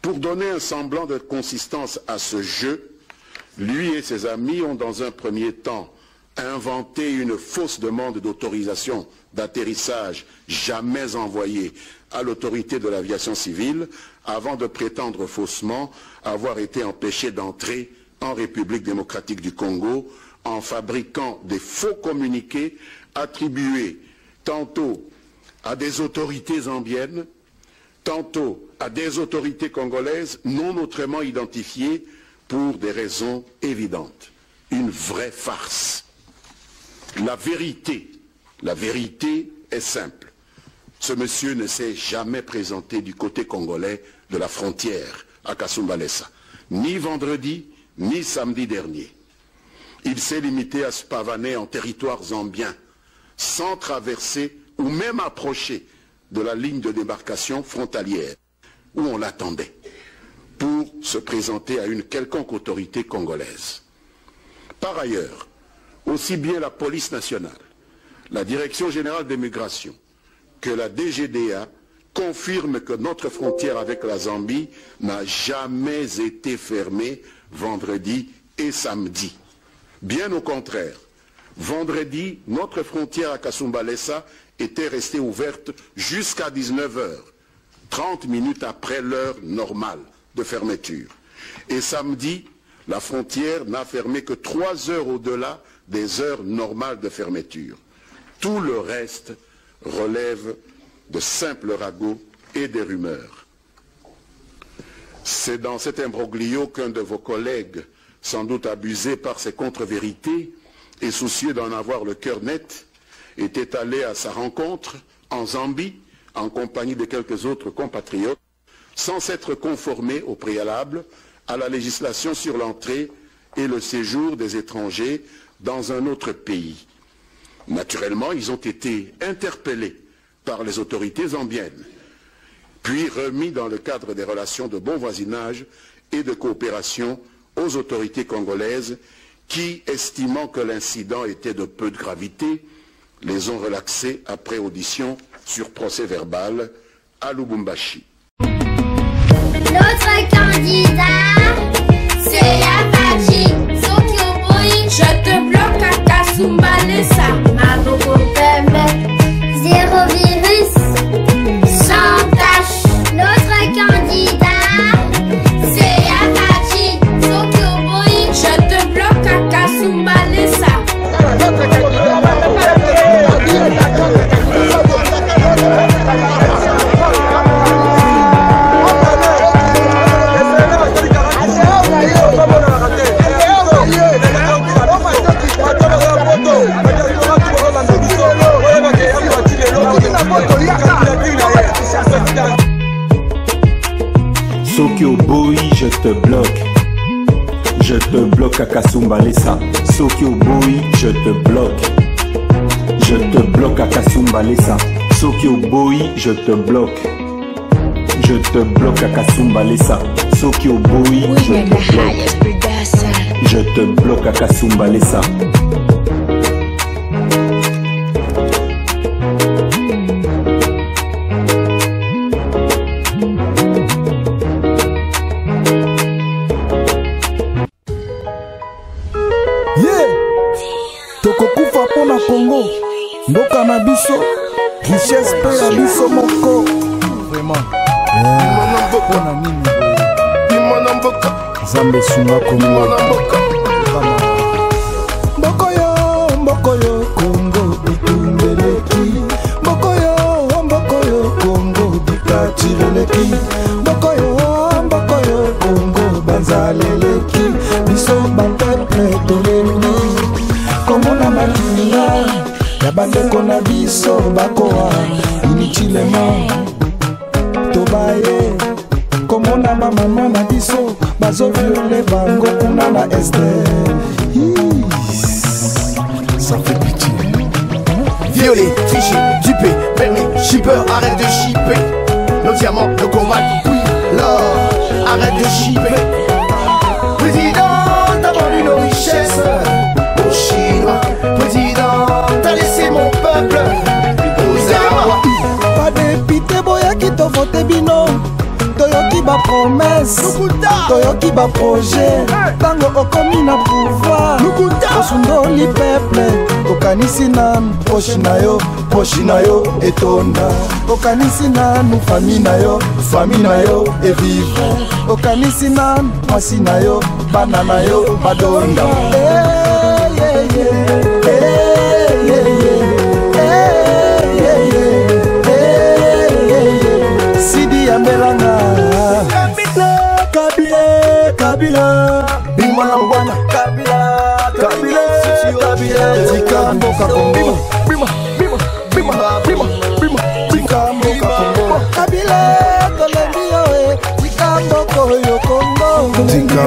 Pour donner un semblant de consistance à ce jeu, lui et ses amis ont dans un premier temps inventé une fausse demande d'autorisation d'atterrissage jamais envoyée à l'autorité de l'aviation civile avant de prétendre faussement avoir été empêché d'entrer en République démocratique du Congo en fabriquant des faux communiqués attribués tantôt à des autorités zambiennes, tantôt à des autorités congolaises non autrement identifiées pour des raisons évidentes. Une vraie farce. La vérité est simple. Ce monsieur ne s'est jamais présenté du côté congolais de la frontière à Kasumbalesa, ni vendredi, ni samedi dernier. Il s'est limité à se pavaner en territoire zambien, sans traverser ou même approcher de la ligne de débarcation frontalière, où on l'attendait, pour se présenter à une quelconque autorité congolaise. Par ailleurs, aussi bien la police nationale, la Direction générale des migrations, que la DGDA confirment que notre frontière avec la Zambie n'a jamais été fermée vendredi et samedi. Bien au contraire, vendredi, notre frontière à Kasumbalesa était restée ouverte jusqu'à 19 h, 30 minutes après l'heure normale de fermeture. Et samedi, la frontière n'a fermé que 3 heures au-delà des heures normales de fermeture. Tout le reste relève de simples ragots et des rumeurs. C'est dans cet imbroglio qu'un de vos collègues, sans doute abusé par ses contre-vérités et soucieux d'en avoir le cœur net, était allé à sa rencontre en Zambie, en compagnie de quelques autres compatriotes, sans s'être conformé au préalable à la législation sur l'entrée et le séjour des étrangers dans un autre pays. Naturellement, ils ont été interpellés par les autorités zambiennes, puis remis dans le cadre des relations de bon voisinage et de coopération aux autorités congolaises qui, estimant que l'incident était de peu de gravité, les ont relaxés après audition sur procès verbal à Lubumbashi. Notre candidat, c'est Apache. Je te bloque à Kasumbalesa. Maboko Pembe. Zéro virus, sans tâche. Notre candidat, c'est Apache. Je te bloque à Kasumbalesa. Soki Oboyi, je te bloque. Je te bloque à Kasumbalesa. Soki Oboyi, je te bloque. Je te bloque à Kasumbalesa. Soki Oboyi, je te bloque. Je te bloque à Kasumbalesa. Soki Oboyi, je te bloque. Je te bloque à Kasumbalesa. Tokokufa pona Congo, mboka na biso, richesse pe ya biso moko. Vraiment. Pona nini? Zambe sunga Congo. Mbokoyo Congo etumbeleki. Mbokoyo Congo dikatileleki. Mbokoyo Congo banzaleleki. Biso bapeple toleleki. Komona makinga ya bandeko na biso bakoa inutilement tobaye. Komona bamama na biso bazoviole bango kuna na este. Ça fait pitié. Violer, tricher, duper, permis, shipper, arrête de shipper. Nos diamants, le combat, oui, l'or, arrête de shipper. Président, t'as vendu nos richesses. Président, t'as laissé mon peuple aux armes. Pas dépité boyaki to vote bino. Toyoki ba promesse, toyoki ba projet. Tango okomi na pouvoir, osundoli peuple okanisi nanu poshi na yo etonda okanisi nanu fami na yo evive okanisi nanu mwasi na yo bana na yo badonda Sidi Ambelanga Kabila Bima na mwana Kabila Tika mboka Kongo Bima Tika mboka Kongo Kabila Kolembio Tika mboka yo Kongo Tika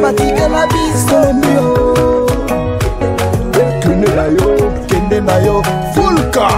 Batika la bis Kolembio Kende na yo Fulka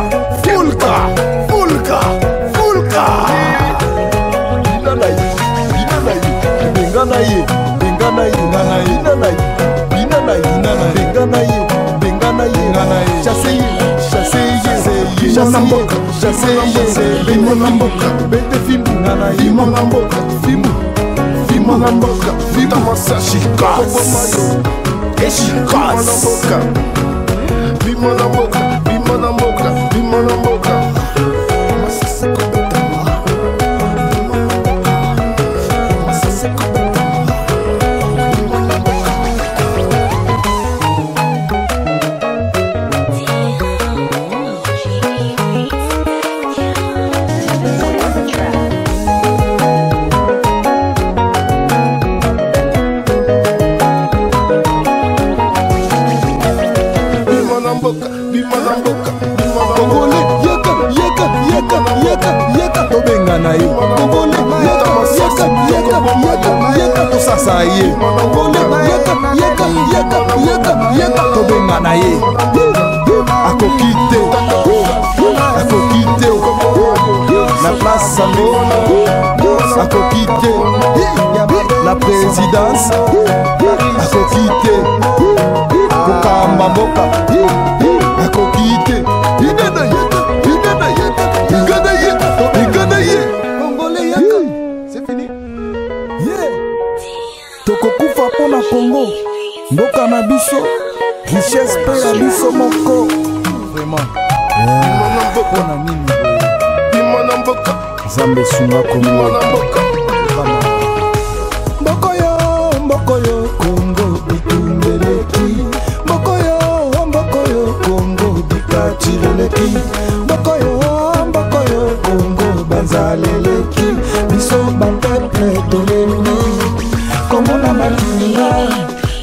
la place Akokite la présidence Akokite Kokamba Mboka Akokite c'est fini. Tokokufa pona Congo Mboka na biso richesse pe la biso moko vraiment pona nini Zambe sunga Congo Mbokoyo Congo itumbeleki Mbokoyo Congo dikachireleki Mbokoyo Congo banzaleleki biso bapeple tolemi Kongo na malinga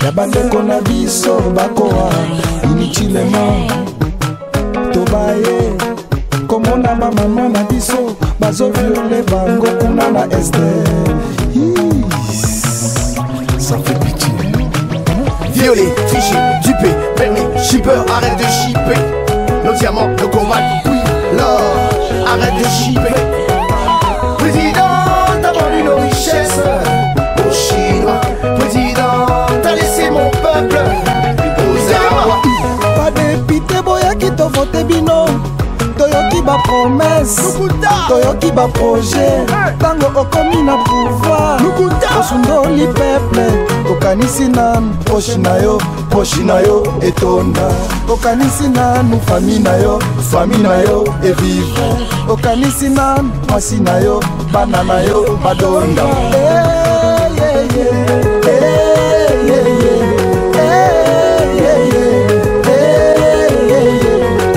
ya bandeko na biso bakoa inichilema tobaye Kongo na bamama na biso bazo viole bango kuna na este ça fait pitié Violer, tricher, duper, permis, shipper, arrête de shipper nos diamants, le combat, oui, l'or, arrête de shipper Président, t'as vendu nos richesses aux Chinois Président, t'as laissé mon peuple aux Arabes pas dépité boya qui te vote bino Toyoki ba promesse Toyoki ba projet Tango okomi na pouvoir Osundoli peuple Okanisi nanu Poshi na yo etonda Okanisi nanu fami na yo evive Okanisi nanu mwasi na yo bana na yo badonda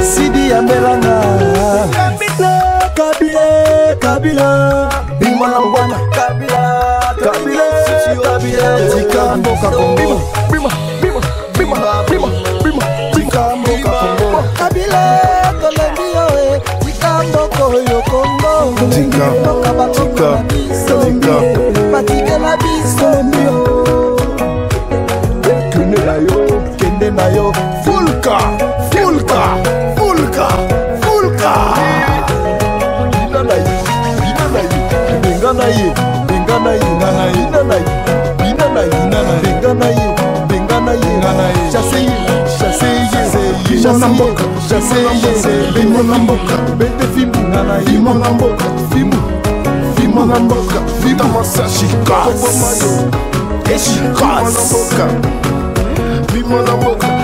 Sidi Ambelanga Kabila Bima na mwana Kabila Tika mboka Kongo Bima Tika mboka Kongo Kabila Kolembio Tika mboka yo Kongo Tika Batika la bis Kolembio Kende na yo Fulka Eshi, Cross. Bimona Boka.